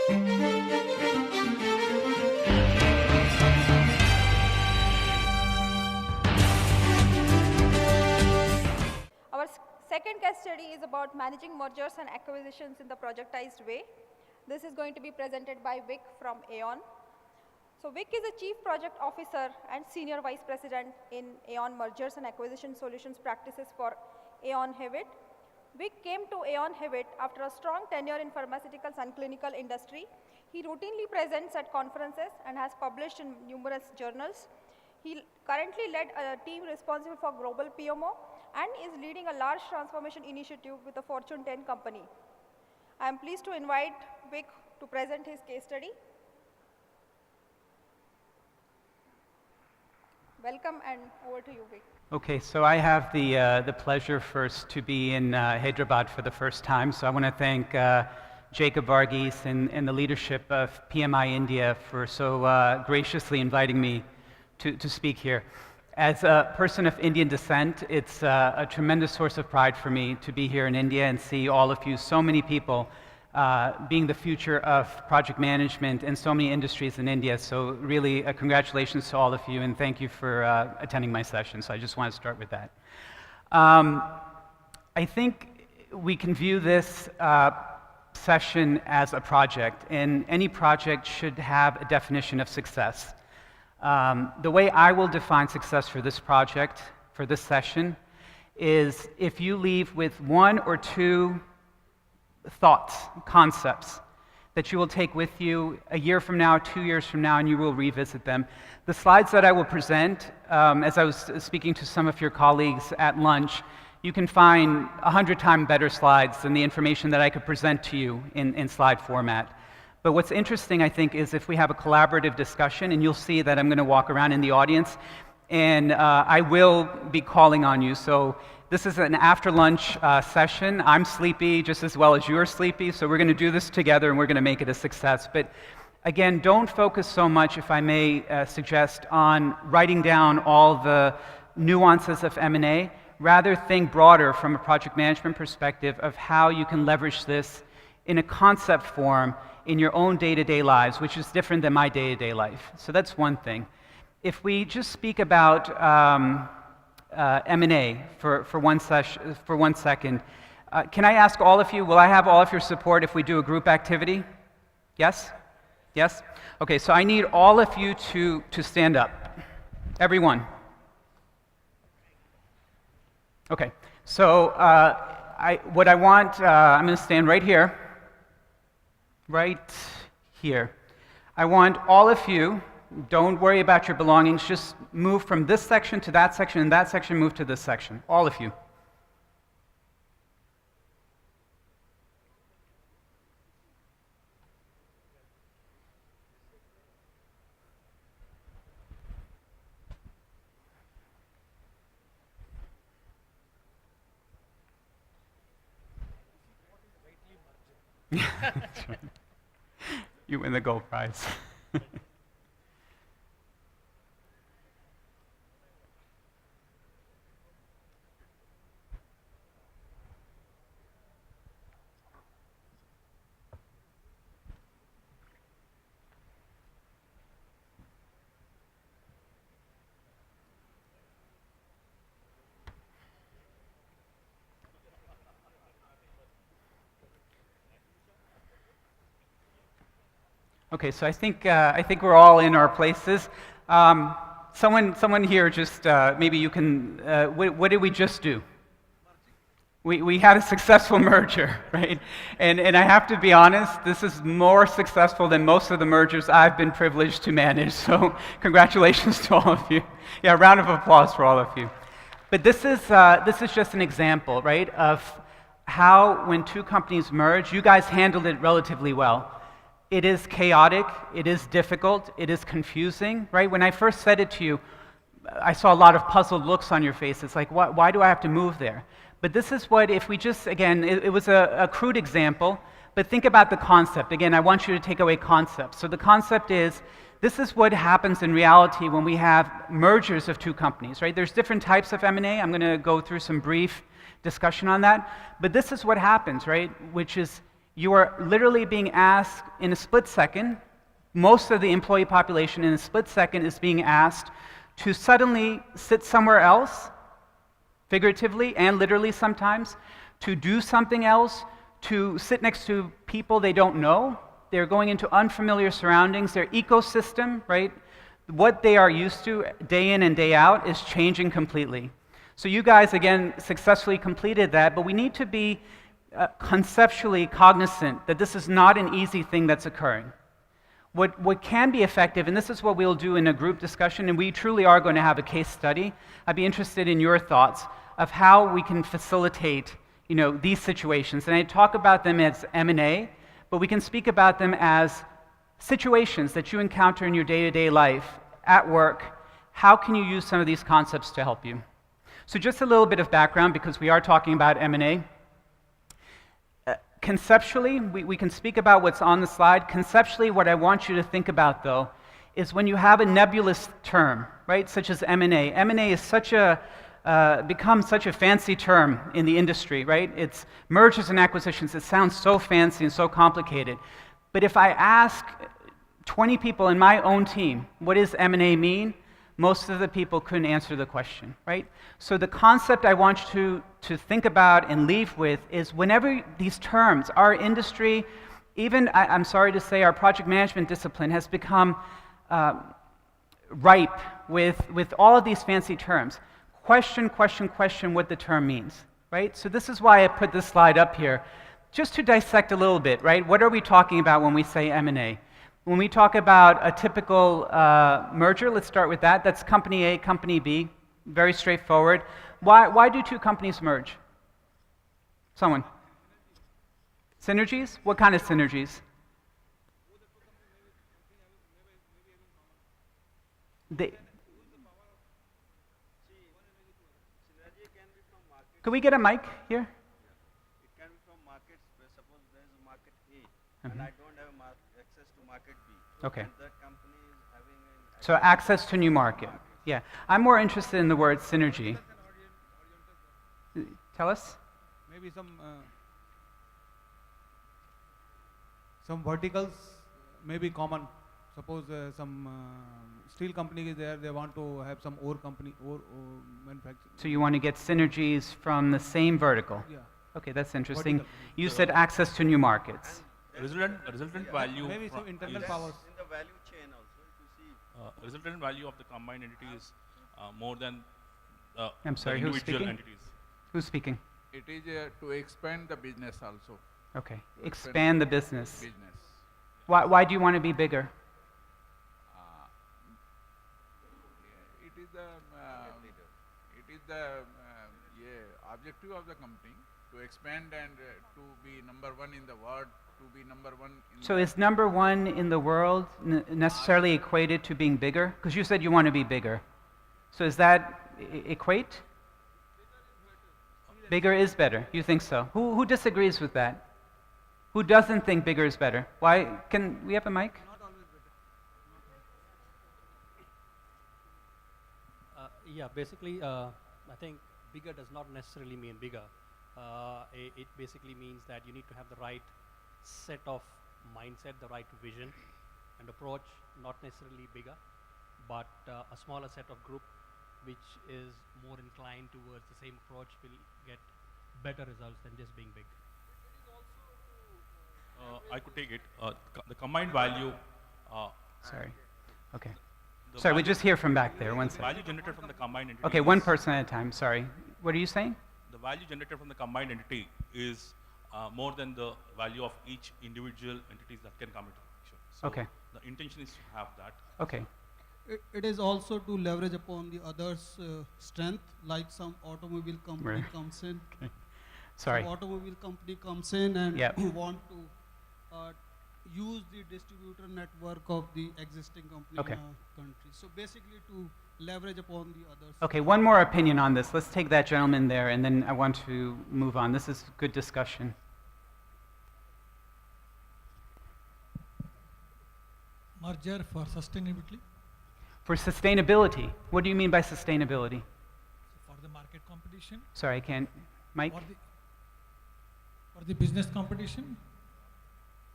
Our second case study is about managing mergers and acquisitions in the projectized way. This is going to be presented by Viq from Aon. So Viq is a Chief Project Officer and Senior Vice President in Aon Mergers and Acquisition Solutions practices for Aon Hewitt. Viq came to Aon Hewitt after a strong tenure in pharmaceuticals and clinical industry. He routinely presents at conferences and has published in numerous journals. He currently led a team responsible for global PMO and is leading a large transformation initiative with a Fortune 10 company. I am pleased to invite Viq to present his case study. Welcome, and over to you, Viq. Okay, so I have the pleasure first to be in Hyderabad for the first time. So I want to thank Jacob Varghese and the leadership of PMI India for so graciously inviting me to speak here. As a person of Indian descent, it's a tremendous source of pride for me to be here in India and see all of you, so many people, being the future of project management in so many industries in India. So really, congratulations to all of you, and thank you for attending my session. So I just want to start with that. I think we can view this session as a project, and any project should have a definition of success. The way I will define success for this project, for this session, is if you leave with one or two thoughts, concepts, that you will take with you a year from now, 2 years from now, and you will revisit them. The slides that I will present, as I was speaking to some of your colleagues at lunch, you can find 100 times better slides than the information that I could present to you in slide format. But what's interesting, I think, is if we have a collaborative discussion, and you'll see that I'm going to walk around in the audience, and I will be calling on you. So this is an after-lunch session. I'm sleepy just as well as you're sleepy, so we're going to do this together, and we're going to make it a success. But again, don't focus so much, if I may suggest, on writing down all the nuances of M&A. Rather, think broader from a project management perspective of how you can leverage this in a concept form in your own day-to-day lives, which is different than my day-to-day life. So that's one thing. If we just speak about M&A for one second, can I ask all of you, will I have all of your support if we do a group activity? Yes? Yes? Okay, so I need all of you to stand up. Everyone. Okay, so what I want, I'm going to stand right here. Right here. I want all of you, don't worry about your belongings, just move from this section to that section, and that section move to this section. All of you. That's right. You win the gold prize. Okay, so I think we're all in our places. Someone here, just maybe you can. What did we just do? We had a successful merger, right? And I have to be honest, this is more successful than most of the mergers I've been privileged to manage. So congratulations to all of you. Yeah, a round of applause for all of you. But this is just an example, right, of how when two companies merge, you guys handled it relatively well. It is chaotic, it is difficult, it is confusing, right? When I first said it to you, I saw a lot of puzzled looks on your faces, like, why do I have to move there? But this is what, if we just, again, it was a crude example, but think about the concept. Again, I want you to take away concepts. So the concept is, this is what happens in reality when we have mergers of two companies, right? There's different types of M&A. I'm going to go through some brief discussion on that. But this is what happens, right? Which is, You are literally being asked in a split second, most of the employee population in a split second is being asked to suddenly sit somewhere else, figuratively and literally sometimes, to do something else, to sit next to people they don't know. They're going into unfamiliar surroundings. Their ecosystem, right, what they are used to day in and day out is changing completely. So you guys, again, successfully completed that, but we need to be conceptually cognizant that this is not an easy thing that's occurring. What can be effective, and this is what we'll do in a group discussion, and we truly are going to have a case study. I'd be interested in your thoughts of how we can facilitate, these situations. And I talk about them as M&A, but we can speak about them as situations that you encounter in your day-to-day life, at work. How can you use some of these concepts to help you? So just a little bit of background, because we are talking about M&A. Conceptually, we can speak about what's on the slide. Conceptually, what I want you to think about, though, is when you have a nebulous term, right, such as M&A. M&A is become such a fancy term in the industry, right? It's mergers and acquisitions. It sounds so fancy and so complicated. But if I ask 20 people in my own team, what does M&A mean? Most of the people couldn't answer the question, right? So the concept I want you to think about and leave with is whenever these terms, our industry, even, I'm sorry to say, our project management discipline has become ripe with all of these fancy terms. Question what the term means, right? So this is why I put this slide up here, just to dissect a little bit, right? What are we talking about when we say M&A? When we talk about a typical merger, let's start with that. That's company A, company B, very straightforward. Why do two companies merge? Someone? Synergies? What kind of synergies? Could we get a mic here? It can be from markets. Suppose there is a market A, and I don't have access to market B. Okay. And that company is having So access to new market. Yeah. I'm more interested in the word synergy. Tell us. Maybe some verticals may be common. Suppose some steel company is there, they want to have some ore company, ore manufacturing. So you want to get synergies from the same vertical? Yeah. Okay, that's interesting. Vertical. You said access to new markets. Resultant value Maybe some internal is, powers. in the value chain also. If you see, resultant value of the combined entity is more than I'm sorry, the who's individual speaking? entities. Who's speaking? It is to expand the business also. Okay. To Expand the business. Business. Why do you want to be bigger? It is the objective of the company to expand and to be number one in the world, to be number one in So is number one in the world necessarily equated to being bigger? Because you said you want to be bigger. So is that equate? Bigger is better. You think so? Who disagrees with that? Who doesn't think bigger is better? Why? Can we have a mic? Yeah, basically, I think bigger does not necessarily mean bigger. It basically means that you need to have the right set of mindset, the right vision and approach, not necessarily bigger, but a smaller set of group which is more inclined towards the same approach will get better results than just being big. I could take it. The combined value. Sorry. Okay. the Sorry, we value- just hear from back there. One the second. value generated from the combined entity. Okay, one is- person at a time. Sorry. What are you saying? The value generated from the combined entity is more than the value of each individual entities that can come into action. So Okay. the intention is to have that. Okay. It is also to leverage upon the others' strength, like some automobile company Right. comes in. Sorry. Some automobile company comes in and Yep. want to use the distributor network of the existing company Okay. in a country. So basically to leverage upon the others. Okay, one more opinion on this. Let's take that gentleman there, and then I want to move on. This is good discussion. Merger for sustainability, For sustainability, what do you mean by sustainability? for the market competition, Sorry, I can't. Mike? for the business competition,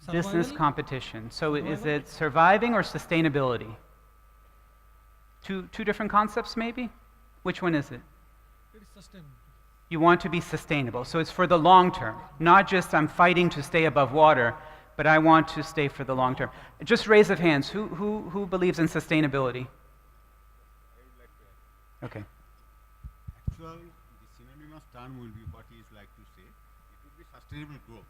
Business Survival? competition. So is Survival? it surviving or sustainability? Two different concepts maybe? Which one is it? It is sustainable. You want to be sustainable. So it's for the long term, not just I'm fighting to stay above water, but I want to stay for the long term. Just raise of hands. Who believes in sustainability? Okay. Actual, the synonymous term will be what he is like to say. It will be sustainable growth.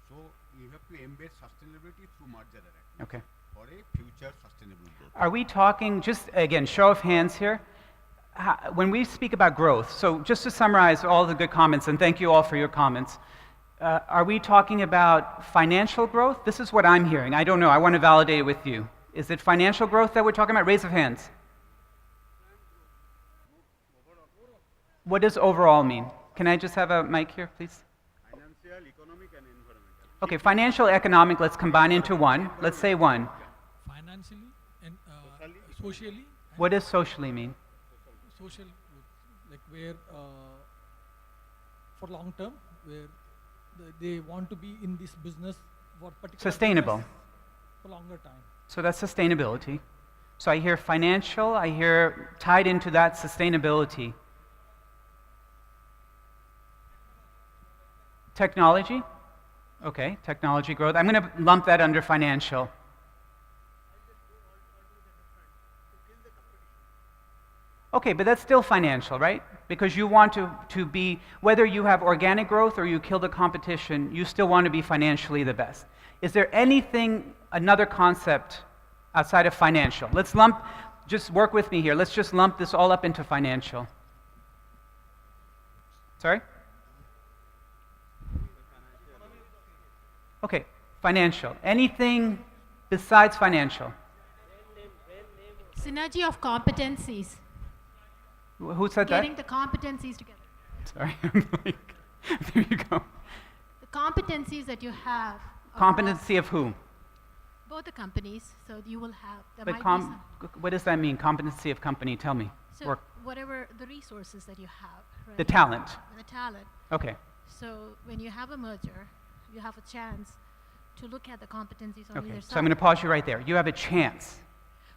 So you have to embed sustainability through merger arrangement Okay. for a future sustainable growth. Are we talking, just again, show of hands here? When we speak about growth, so just to summarize all the good comments, and thank you all for your comments, are we talking about financial growth? This is what I'm hearing. I don't know. I want to validate it with you. Is it financial growth that we're talking about? Raise of hands. What does overall mean? Can I just have a mic here, please? Financial, economic, and environmental. Okay, financial, economic, let's combine into one. Let's say one. Financially and socially. What does socially mean? Social, like where for long term, where they want to be in this business for particular Sustainable. business for longer time. So that's sustainability. So I hear financial, I hear tied into that sustainability. Technology? Okay, technology growth. I'm going to lump that under financial. Okay, but that's still financial, right? Because you want to be, whether you have organic growth or you kill the competition, you still want to be financially the best. Is there anything, another concept outside of financial? Let's lump, just work with me here. Let's just lump this all up into financial. Sorry? Okay, financial. Anything besides financial? Synergy of competencies. Who said that? Getting the competencies together. Sorry, I'm like, there you go. The competencies that you have. Competency of whom? Both the companies, so you will have. There But might be some. what does that mean? Competency of company, tell me. So whatever the resources that you have. Right? The talent. The talent. Okay. So when you have a merger, you have a chance to look at the competencies on Okay, either side. so I'm going to pause you right there. You have a chance.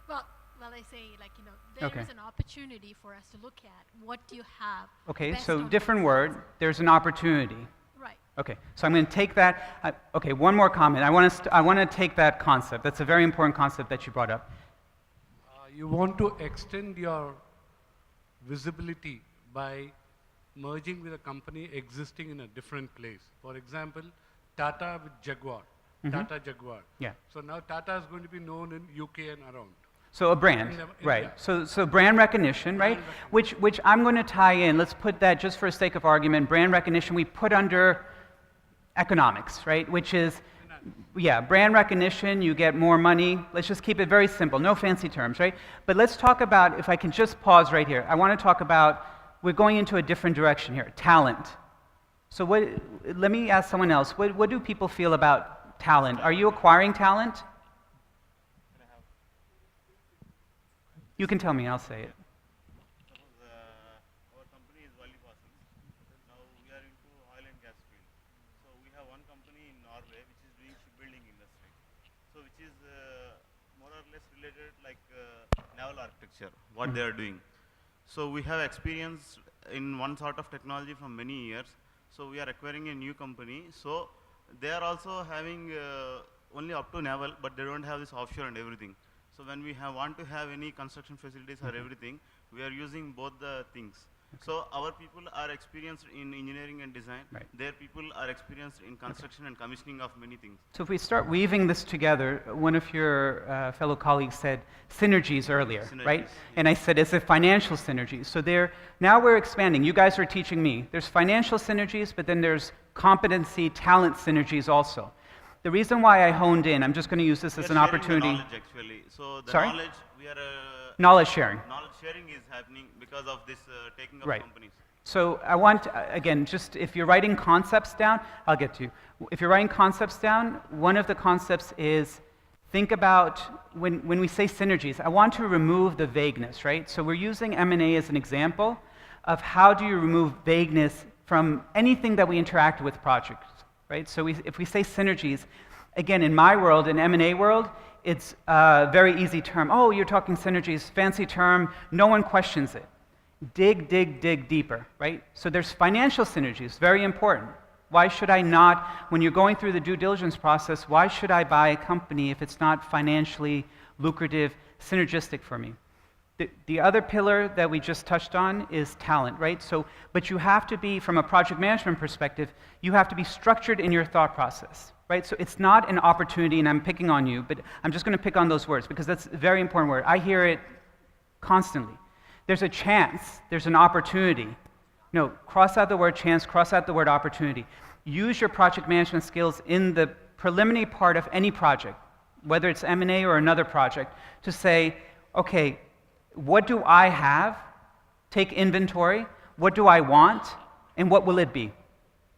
Well, I say, like, there is an opportunity for us to look at what do you have. Okay, best so on different both word, sides. there's an opportunity. Right. Okay, so I'm going to take that. Okay, one more comment. I want to take that concept. That's a very important concept that you brought up. You want to extend your visibility by merging with a company existing in a different place. For example, Tata with Jaguar. Tata Jaguar. Yeah. So now Tata is going to be known in UK and around. So a brand, right? So brand recognition, right? Which I'm going to tie in. Let's put that, just for the sake of argument, brand recognition we put under economics, right? Which is, yeah, brand recognition. You get more money. Let's just keep it very simple, no fancy terms, right? But let's talk about, if I can just pause right here. I want to talk about, we're going into a different direction here. Talent. So let me ask someone else. What do people feel about talent? Are you acquiring talent? You can tell me, I'll say it. Suppose our company is Valley Passing. Now we are into oil and gas field. So we have one company in Norway which is doing shipbuilding industry. So which is more or less related like naval architecture, what they are doing. So we have experience in one sort of technology from many years. So we are acquiring a new company. So they are also having only up to naval, but they don't have this offshore and everything. So when we want to have any construction facilities or everything, we are using both the things. Okay. So our people are experienced in engineering and design. Right. Their people are experienced in construction and commissioning of many things. So if we start weaving this together, one of your fellow colleagues said synergies earlier, right? And I said, is it financial synergies? So now we're expanding. You guys are teaching me. There's financial synergies, but then there's competency, talent synergies also. The reason why I honed in, I'm just going to use this as an opportunity. The knowledge actually. So the Sorry? knowledge, we are knowledge sharing. Knowledge sharing is happening because of this taking of Right. companies. So I want, again, just if you're writing concepts down, I'll get to you. If you're writing concepts down, one of the concepts is think about, when we say synergies, I want to remove the vagueness, right? So we're using M&A as an example of how do you remove vagueness from anything that we interact with projects, right? So if we say synergies, Again, in my world, in M&A world, it's a very easy term. Oh, you're talking synergies, fancy term, no one questions it. Dig, dig, dig deeper, right? So there's financial synergies, very important. Why should I not, when you're going through the due diligence process, why should I buy a company if it's not financially lucrative, synergistic for me? The other pillar that we just touched on is talent, right? So, but you have to be, from a project management perspective, you have to be structured in your thought process, right? So it's not an opportunity, and I'm picking on you, but I'm just going to pick on those words because that's a very important word. I hear it constantly. There's a chance, there's an opportunity. No, cross out the word chance, cross out the word opportunity. Use your project management skills in the preliminary part of any project, whether it's M&A or another project, to say, okay, what do I have? Take inventory. What do I want? And what will it be?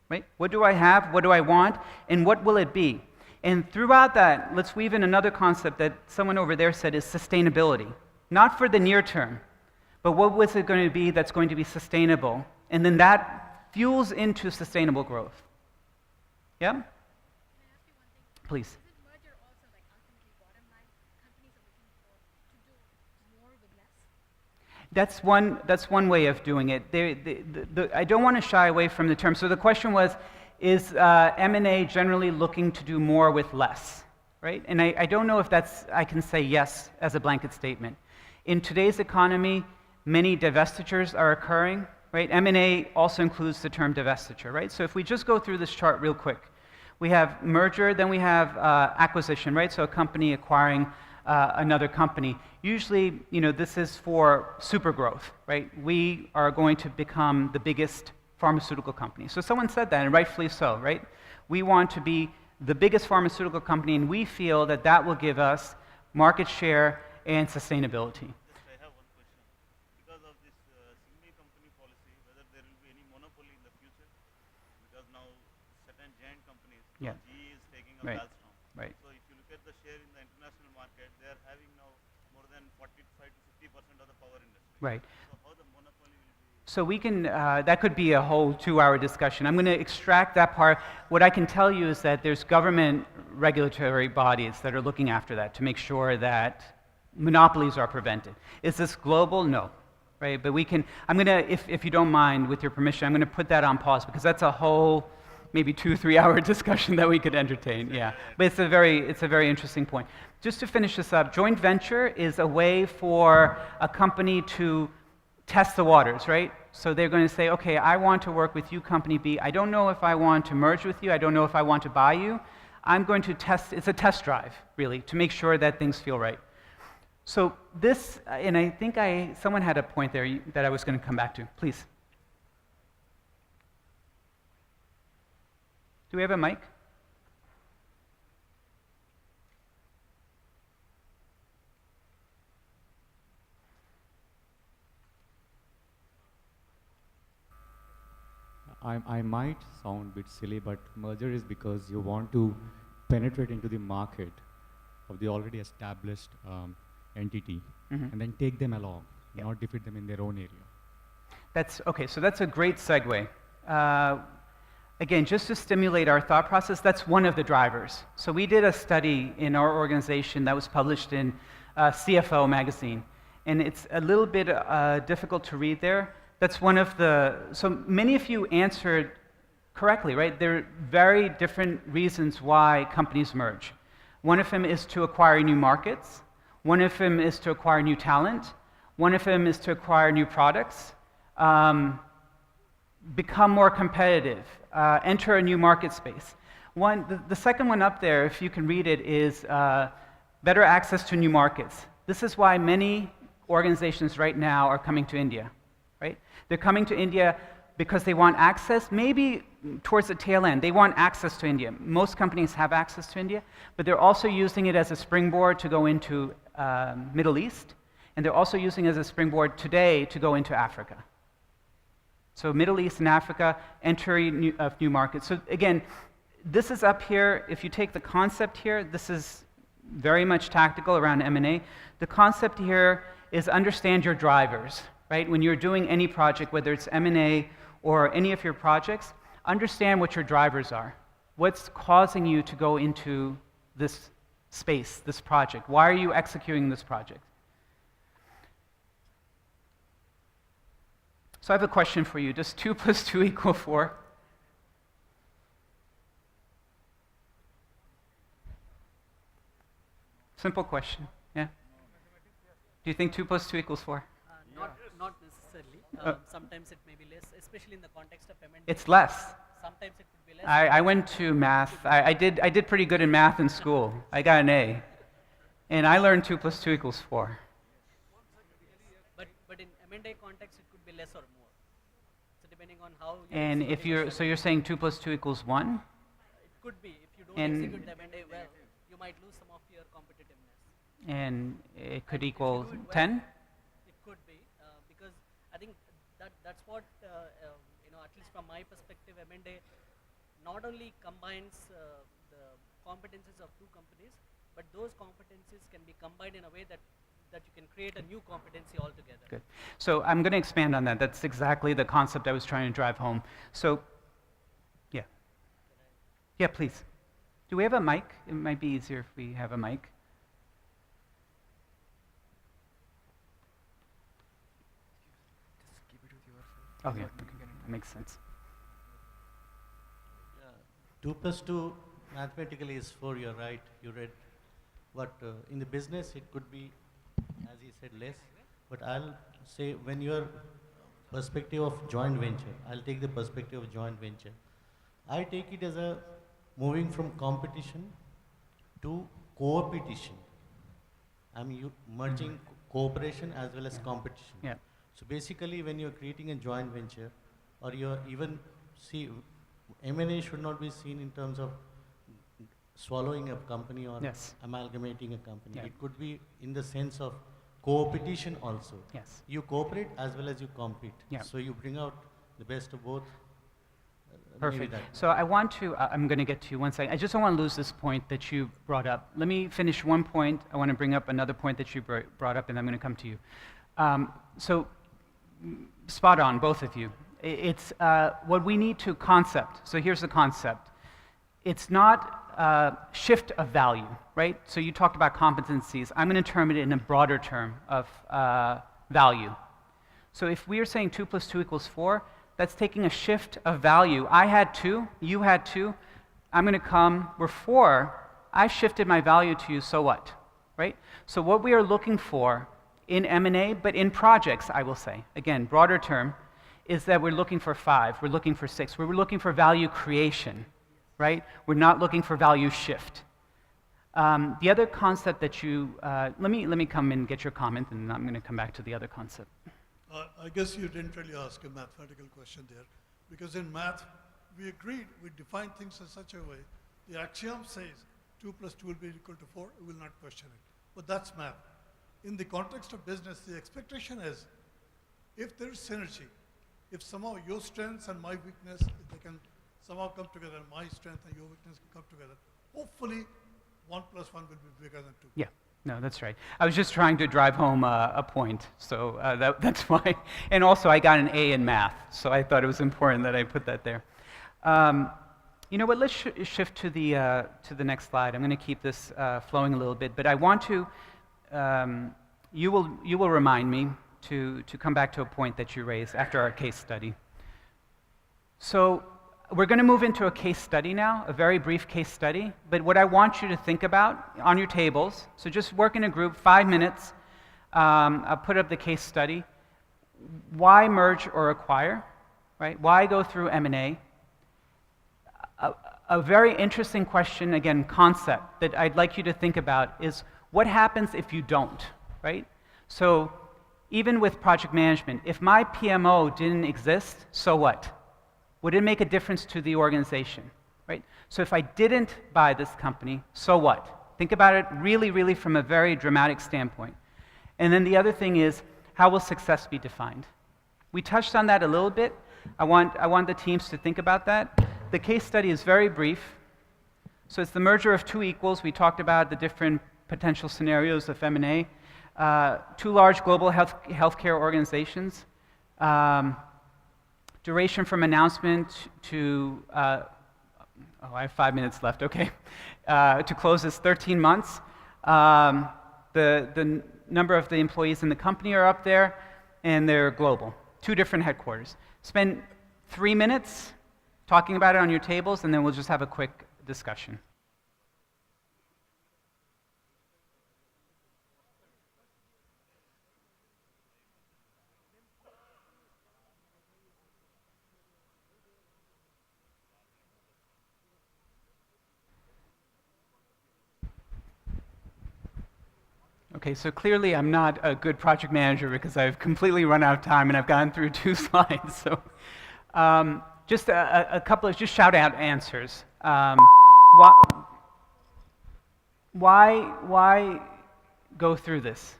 Right? What do I have? What do I want? And what will it be? And throughout that, let's weave in another concept that someone over there said is sustainability. Not for the near term, but what was it going to be that's going to be sustainable? And then that fuels into sustainable growth. Yeah? Can I ask you one thing? Please. Isn't merger also like ultimately bottom line? Companies are looking for to do more with less? That's one way of doing it. I don't want to shy away from the term. So the question was, is M&A generally looking to do more with less? Right? And I don't know if I can say yes as a blanket statement. In today's economy, many divestitures are occurring. Right? M&A also includes the term divestiture. Right? So if we just go through this chart real quick, we have merger, then we have acquisition. Right? So a company acquiring another company. Usually, this is for super growth, right? We are going to become the biggest pharmaceutical company. So someone said that, and rightfully so, right? We want to be the biggest pharmaceutical company, and we feel that that will give us market share and sustainability. Just I have one question. Because of this single company policy, whether there will be any monopoly in the future? Because now certain giant companies, Yeah. GE is taking up Right. Alstom. Right. So if you look at the share in the international market, they are having now more than 45 to 50% of the power industry. Right. So how the monopoly will be? So we can, that could be a whole 2-hour discussion. I'm going to extract that part. What I can tell you is that there's government regulatory bodies that are looking after that to make sure that monopolies are prevented. Is this global? No. Right? But we can, I'm going to, if you don't mind, with your permission, I'm going to put that on pause because that's a whole maybe 2-3 hour discussion that we could entertain. Yeah. But it's a very interesting point. Just to finish this up, joint venture is a way for a company to test the waters, right? So they're going to say, okay, I want to work with you, company B. I don't know if I want to merge with you. I don't know if I want to buy you. I'm going to test, it's a test drive, really, to make sure that things feel right. So this, and I think someone had a point there that I was going to come back to. Please. Do we have a mic? I might sound a bit silly, but merger is because you want to penetrate into the market of the already established entity and then take them along, not defeat them in their own area. That's okay. So that's a great segue. Again, just to stimulate our thought process, that's one of the drivers. So we did a study in our organization that was published in CFO magazine, and it's a little bit difficult to read there. That's one of the, so many of you answered correctly, right? There are very different reasons why companies merge. One of them is to acquire new markets. One of them is to acquire new talent. One of them is to acquire new products, become more competitive, enter a new market space. The second one up there, if you can read it, is better access to new markets. This is why many organizations right now are coming to India, right? They're coming to India because they want access, maybe towards the tail end. They want access to India. Most companies have access to India, but they're also using it as a springboard to go into Middle East, and they're also using it as a springboard today to go into Africa. So Middle East and Africa, entry of new markets. So again, this is up here. If you take the concept here, this is very much tactical around M&A. The concept here is understand your drivers, right? When you're doing any project, whether it's M&A or any of your projects, understand what your drivers are. What's causing you to go into this space, this project? Why are you executing this project? So I have a question for you. Does 2 plus 2 equal 4? Simple question, yeah? Do you think 2 plus 2 equals 4? Not necessarily. Sometimes it may be less, especially in the context of M&A. It's less. Sometimes it could be less. I went to math. I did pretty good in math in school. I got an A. And I learned 2 plus 2 equals 4. But in M&A context, it could be less or more. So depending on how you And if you're saying 2 plus 2 equals 1? it could be. If you don't And- execute the M&A well, you might lose some of your competitiveness. And it could And if you equal do it well, 10? It could be, because I think that's what, at least from my perspective, M&A not only combines the competencies of two companies, but those competencies can be combined in a way that you can create a new competency altogether. Good. So I'm going to expand on that. That's exactly the concept I was trying to drive home. So, yeah. Yeah, please. Do we have a mic? It might be easier if we have a mic. Okay, that makes sense. 2 plus 2 mathematically is 4, you're right, you read. But in the business, it could be, as he said, less. But I'll say when your perspective of joint venture, I'll take the perspective of joint venture. I take it as a moving from competition to co-opetition. I'm merging cooperation as well as competition. Yeah. So basically, when you're creating a joint venture, or you're even M&A should not be seen in terms of swallowing a company or Yes. amalgamating a company. Yeah. It could be in the sense of co-opetition also. Yes. You cooperate as well as you compete. Yeah. So you bring out the best of both. Maybe Perfect. that. So I want to, I'm going to get to you one second. I just don't want to lose this point that you brought up. Let me finish one point. I want to bring up another point that you brought up, and I'm going to come to you. Spot on, both of you. It's what we need to concept. So here's the concept. It's not shift of value, right? So you talked about competencies. I'm going to term it in a broader term of value. So if we are saying 2 plus 2 equals 4, that's taking a shift of value. I had 2, you had 2. I'm going to come, we're 4. I shifted my value to you, so what? Right? So what we are looking for in M&A, but in projects, I will say, again, broader term, is that we're looking for 5, we're looking for 6, we're looking for value creation, right? We're not looking for value shift. The other concept that you, let me come and get your comment, and I'm going to come back to the other concept. I guess you didn't really ask a mathematical question there, because in math, we agreed, we define things in such a way, the axiom says 2 plus 2 will be equal to 4, we will not question it. But that's math. In the context of business, the expectation is, if there is synergy, if somehow your strengths and my weakness, if they can somehow come together, my strength and your weakness can come together, hopefully 1 plus 1 will be bigger than 2. Yeah, no, that's right. I was just trying to drive home a point, so that's why. And also, I got an A in math, so I thought it was important that I put that there. You know what? Let's shift to the next slide. I'm going to keep this flowing a little bit, but I want to. You will remind me to come back to a point that you raised after our case study. So we're going to move into a case study now, a very brief case study, but what I want you to think about on your tables, so just work in a group, 5 minutes, I'll put up the case study. Why merge or acquire, right? Why go through M&A? A very interesting question, again, concept that I'd like you to think about is what happens if you don't, right? So even with project management, if my PMO didn't exist, so what? Would it make a difference to the organization, right? So if I didn't buy this company, so what? Think about it really, really from a very dramatic standpoint. And then the other thing is, how will success be defined? We touched on that a little bit. I want the teams to think about that. The case study is very brief. So it's the merger of 2 equals. We talked about the different potential scenarios of M&A. 2 large global healthcare organizations. Duration from announcement to Oh, I have 5 minutes left, okay. To close this, 13 months. The number of the employees in the company are up there, and they're global. 2 different headquarters. Spend 3 minutes talking about it on your tables, and then we'll just have a quick discussion. Okay, so clearly I'm not a good project manager because I've completely run out of time and I've gone through 2 slides. So just a couple of just shout out answers. Why go through this?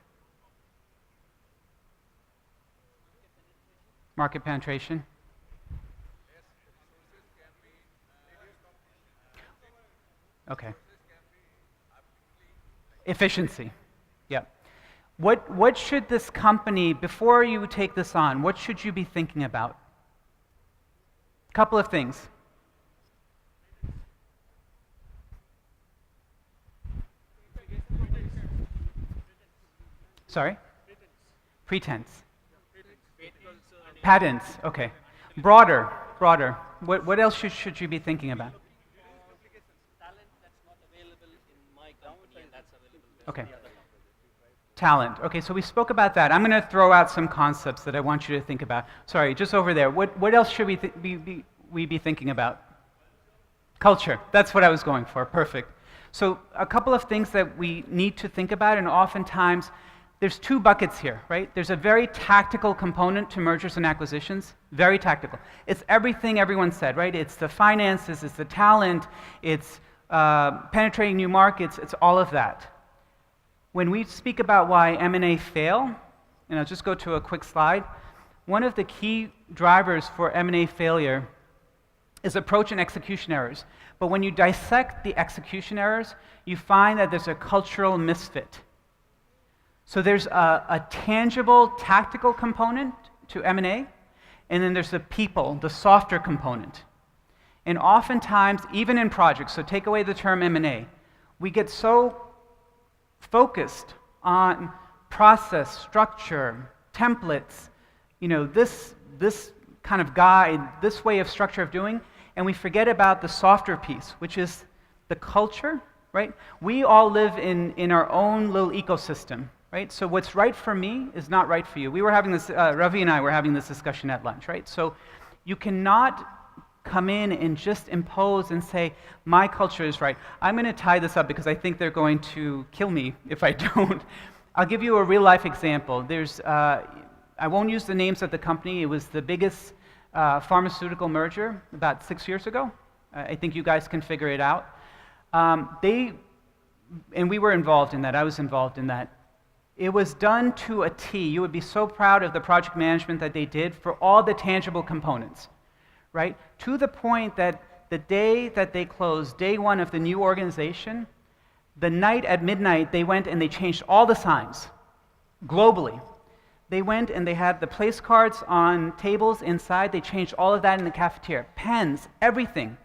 Market penetration? Okay. Efficiency. Yeah. What should this company, before you take this on, what should you be thinking about? A couple of things. Sorry? Pretense. Patents, okay. Broader. What else should you be thinking about? Okay. Talent. Okay, so we spoke about that. I'm going to throw out some concepts that I want you to think about. Sorry, just over there. What else should we be thinking about? Culture. That's what I was going for. Perfect. So a couple of things that we need to think about, and oftentimes there's 2 buckets here, right? There's a very tactical component to mergers and acquisitions, very tactical. It's everything everyone said, right? It's the finances, it's the talent, it's penetrating new markets, it's all of that. When we speak about why M&A fail, and I'll just go to a quick slide, one of the key drivers for M&A failure is approach and execution errors. But when you dissect the execution errors, you find that there's a cultural misfit. So there's a tangible, tactical component to M&A, and then there's the people, the softer component. And oftentimes, even in projects, so take away the term M&A, we get so focused on process, structure, templates, this kind of guide, this way of structure of doing, and we forget about the softer piece, which is the culture, right? We all live in our own little ecosystem, right? So what's right for me is not right for you. We were having this, Ravi and I were having this discussion at lunch, right? So you cannot come in and just impose and say, my culture is right. I'm going to tie this up because I think they're going to kill me if I don't. I'll give you a real life example. I won't use the names of the company. It was the biggest pharmaceutical merger about 6 years ago. I think you guys can figure it out. And we were involved in that. I was involved in that. It was done to a T. You would be so proud of the project management that they did for all the tangible components. Right? To the point that the day that they closed, day 1 of the new organization, the night at midnight, they went and they changed all the signs globally. They went and they had the place cards on tables inside. They changed all of that in the cafeteria. Pens, everything.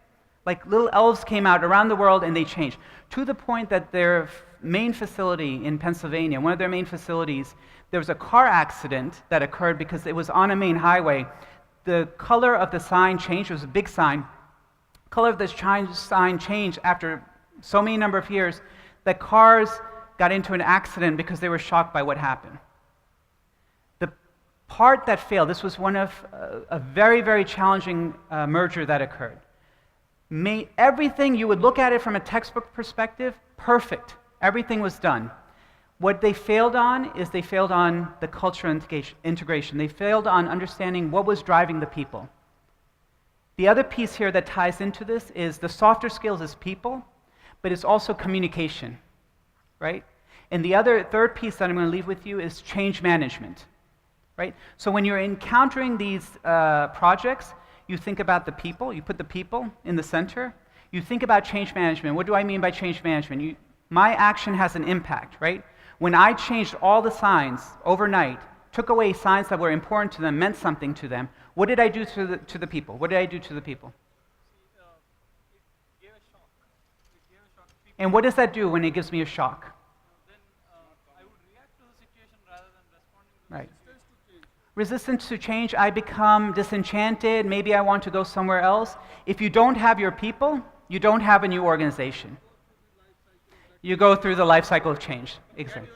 Like little elves came out around the world and they changed. To the point that their main facility in Pennsylvania, one of their main facilities, there was a car accident that occurred because it was on a main highway. The color of the sign changed. It was a big sign. Color of the sign changed after so many number of years that cars got into an accident because they were shocked by what happened. The part that failed, this was one of a very, very challenging merger that occurred. Everything, you would look at it from a textbook perspective, perfect. Everything was done. What they failed on is they failed on the cultural integration. They failed on understanding what was driving the people. The other piece here that ties into this is the softer skills is people, but it's also communication, right? And the third piece that I'm going to leave with you is change management, right? So when you're encountering these projects, you think about the people, you put the people in the center, you think about change management. What do I mean by change management? My action has an impact, right? When I changed all the signs overnight, took away signs that were important to them, meant something to them, what did I do to the people? What did I do to the people? Given And what does that do when it gives me a shock? I would react to the situation rather than responding to Right. Resistance to change, I become disenchanted, maybe I want to go somewhere else. If you don't have your people, you don't have a new organization. You go through the life cycle of change. Exactly.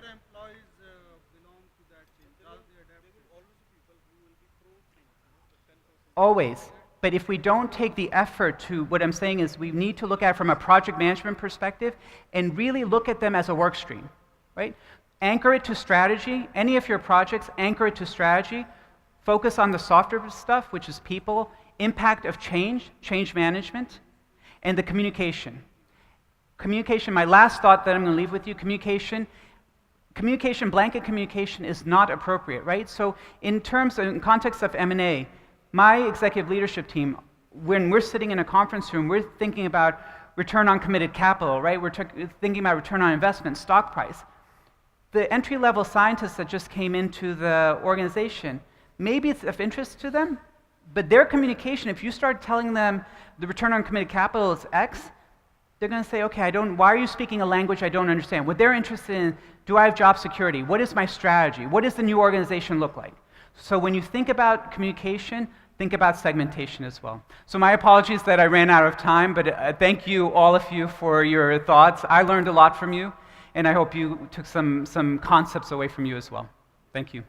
Always. But if we don't take the effort to, what I'm saying is we need to look at it from a project management perspective and really look at them as a work stream, right? Anchor it to strategy. Any of your projects, anchor it to strategy. Focus on the softer stuff, which is people, impact of change, change management, and the communication. Communication, my last thought that I'm going to leave with you, communication, blanket communication is not appropriate, right? So in context of M&A, my executive leadership team, when we're sitting in a conference room, we're thinking about return on committed capital, right? We're thinking about return on investment, stock price. The entry-level scientists that just came into the organization, maybe it's of interest to them, but their communication, if you start telling them the return on committed capital is X, they're going to say, okay, why are you speaking a language I don't understand? What they're interested in, do I have job security? What is my strategy? What does the new organization look like? So when you think about communication, think about segmentation as well. So my apologies that I ran out of time, but thank you, all of you, for your thoughts. I learned a lot from you, and I hope you took some concepts away from you as well. Thank you.